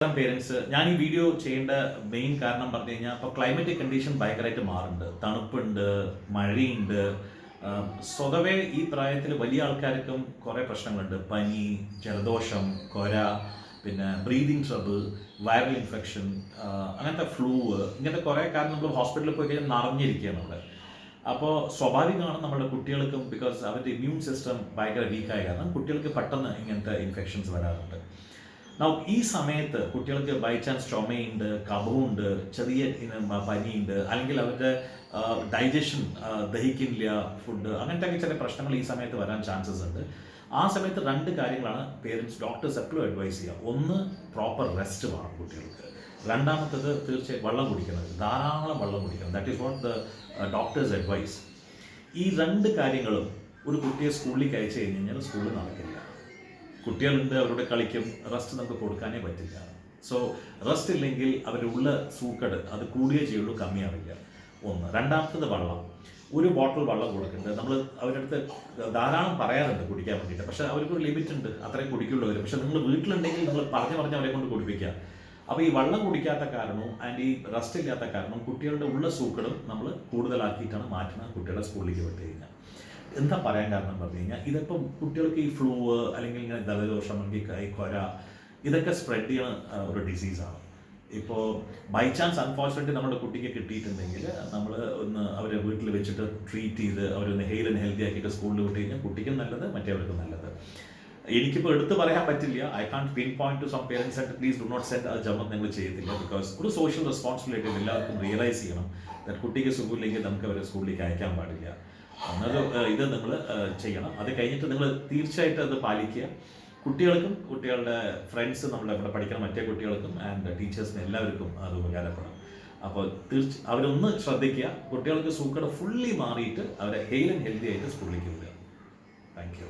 Parents ഞാൻ ഈ video ചെയ്യേണ്ട മെയിൻ കാരണം പറഞ്ഞു കഴിഞ്ഞാൽ ഇപ്പോൾ ക്ലൈമറ്റിക് കണ്ടീഷൻ ഭയങ്കരമായിട്ട് മാറുന്നുണ്ട്. തണുപ്പുണ്ട്, മഴയുണ്ട്. സ്വതവേ ഈ പ്രായത്തിൽ വലിയ ആൾക്കാർക്കും കുറേ പ്രശ്നങ്ങളുണ്ട്. പനി, ജലദോഷം, കൊര, പിന്നെ ബ്രീതിങ് ട്രബിൾ, വൈറൽ ഇൻഫെക്ഷൻ, അങ്ങനത്തെ ഫ്ലൂ, ഇങ്ങനത്തെ കുറേ കാരണം നമ്മൾ ഹോസ്പിറ്റലിൽ പോയി കഴിഞ്ഞാൽ നിറഞ്ഞിരിക്കുകയാണ് അവിടെ. അപ്പോൾ സ്വാഭാവികമാണ് നമ്മുടെ കുട്ടികൾക്കും, ബിക്കോസ് അവരുടെ ഇമ്മ്യൂൺ സിസ്റ്റം ഭയങ്കര വീക്കായ കാരണം കുട്ടികൾക്ക് പെട്ടെന്ന് ഇങ്ങനത്തെ ഇൻഫെക്ഷൻസ് വരാറുണ്ട്. ഈ സമയത്ത് കുട്ടികൾക്ക് ബൈ ചാൻസ് ചുമയുണ്ട്, കഫമുണ്ട്, ചെറിയ പനിയുണ്ട്, അല്ലെങ്കിൽ അവരുടെ ഡൈജഷൻ ദഹിക്കില്ല ഫുഡ്, അങ്ങനത്തെ ചില പ്രശ്നങ്ങൾ ഈ സമയത്ത് വരാൻ ചാൻസസ് ഉണ്ട്. ആ സമയത്ത് രണ്ട് കാര്യങ്ങളാണ് പേരൻസ്, ഡോക്ടേഴ്സ് എപ്പോഴും അഡ്വൈസ് ചെയ്യുക. ഒന്ന്, പ്രോപ്പർ റെസ്റ്റ് വേണം കുട്ടികൾക്ക്. രണ്ടാമത്തത് തീർച്ചയായും വെള്ളം കുടിക്കണം, ധാരാളം വെള്ളം കുടിക്കണം. That is what the doctor's advice. ഈ രണ്ട് കാര്യങ്ങളും ഒരു കുട്ടിയെ സ്കൂളിലേക്ക് അയച്ചു കഴിഞ്ഞ് കഴിഞ്ഞാൽ സ്കൂളിൽ നടക്കില്ല. കുട്ടികളുണ്ട്, അവരുടെ കളിക്കും, റെസ്റ്റ് നമുക്ക് കൊടുക്കാനേ പറ്റില്ല. സോ റെസ്റ്റ് ഇല്ലെങ്കിൽ അവരുടെ ഉള്ള സൂക്കട് അത് കൂടിയേ ചെയ്യുള്ളൂ, കമ്മിയാവില്ല. ഒന്ന്. രണ്ടാമത്തത് വെള്ളം. ഒരു ബോട്ടിൽ വെള്ളം കൊടുക്കുന്നുണ്ട്. നമ്മൾ അവരുടെ അടുത്ത് ധാരാളം പറയാറുണ്ട് കുടിക്കാൻ വേണ്ടിയിട്ട്, പക്ഷേ അവർക്കൊരു ലിമിറ്റ് ഉണ്ട്, അത്രയും കുടിക്കുള്ളൂ അവർ. പക്ഷേ നിങ്ങൾ വീട്ടിലുണ്ടെങ്കിൽ നിങ്ങൾ പറഞ്ഞ് അവരെ കൊണ്ട് കുടിപ്പിക്കുക. അപ്പോൾ ഈ വെള്ളം കുടിക്കാത്ത കാരണവും ആൻഡ് ഈ റെസ്റ്റ് ഇല്ലാത്ത കാരണം കുട്ടികളുടെ ഉള്ള സൂക്കടും നമ്മൾ കൂടുതലാക്കിയിട്ടാണ് മാറ്റുന്നത് കുട്ടികളുടെ സ്കൂളിലേക്ക് വിട്ട് കഴിഞ്ഞാൽ. എന്താ പറയാൻ കാരണം പറഞ്ഞു കഴിഞ്ഞാൽ, ഇതിപ്പം കുട്ടികൾക്ക് ഈ ഫ്ലൂ അല്ലെങ്കിൽ ഇങ്ങനെ ജലദോഷം, അല്ലെങ്കിൽ കൊര, ഇതൊക്കെ സ്പ്രെഡ് ചെയ്യുന്ന ഒരു ഡിസീസാണ്. ഇപ്പോൾ ബൈ ചാൻസ് അൺഫോർച്ചുനേറ്റ്ലി നമ്മുടെ കുട്ടിക്ക് കിട്ടിയിട്ടുണ്ടെങ്കിൽ നമ്മൾ ഒന്ന് അവരെ വീട്ടിൽ വെച്ചിട്ട് ട്രീറ്റ് ചെയ്ത് അവരൊന്ന് ഹെൽത്തി ആക്കിയിട്ട് സ്കൂളിൽ വിട്ട് കഴിഞ്ഞാൽ കുട്ടിക്കും നല്ലത്, മറ്റേവർക്കും നല്ലത്. എനിക്കിപ്പോൾ എടുത്ത് പറയാൻ പറ്റില്ല. I can't pinpoint to some parents and please do not send അത് ജമ്മത്ത് നിങ്ങൾ ചെയ്യത്തില്ല. ബിക്കോസ് ഒരു സോഷ്യൽ റെസ്പോൺസിബിലിറ്റി എല്ലാവർക്കും റിയലൈസ് ചെയ്യണം. കുട്ടിക്ക് സുഖമില്ലെങ്കിൽ നമുക്ക് അവരെ സ്കൂളിലേക്ക് അയക്കാൻ പാടില്ല. ഇത് നിങ്ങൾ ചെയ്യണം. അത് കഴിഞ്ഞിട്ട് നിങ്ങൾ തീർച്ചയായിട്ടും അത് പാലിക്കുക. കുട്ടികൾക്കും കുട്ടികളുടെ ഫ്രണ്ട്സ്, നമ്മുടെ ഇവിടെ പഠിക്കുന്ന മറ്റേ കുട്ടികൾക്കും ആൻഡ് ടീച്ചേഴ്സിന് എല്ലാവർക്കും അത് ഉപകാരപ്പെടും. അപ്പോൾ അവരൊന്ന് ശ്രദ്ധിക്കുക. കുട്ടികൾക്ക് സൂക്കട് ഫുള്ളി മാറിയിട്ട് അവരെ ഹെൽത്തി ആയിട്ട് സ്കൂളിലേക്ക് വിടുക. Thank you.